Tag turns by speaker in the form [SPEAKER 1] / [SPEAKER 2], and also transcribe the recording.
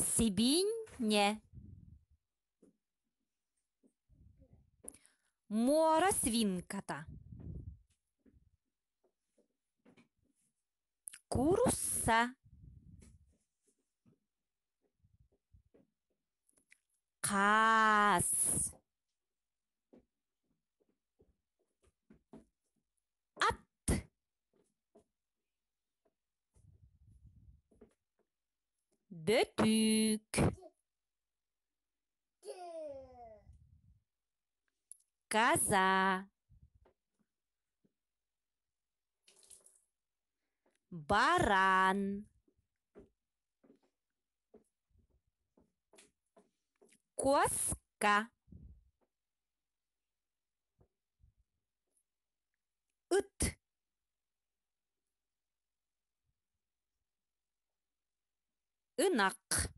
[SPEAKER 1] Сибинне. Мора свинката. Курса. Қас. Ат. Бөтүк. Коза. Баран. Коска. Ыт. Ынак.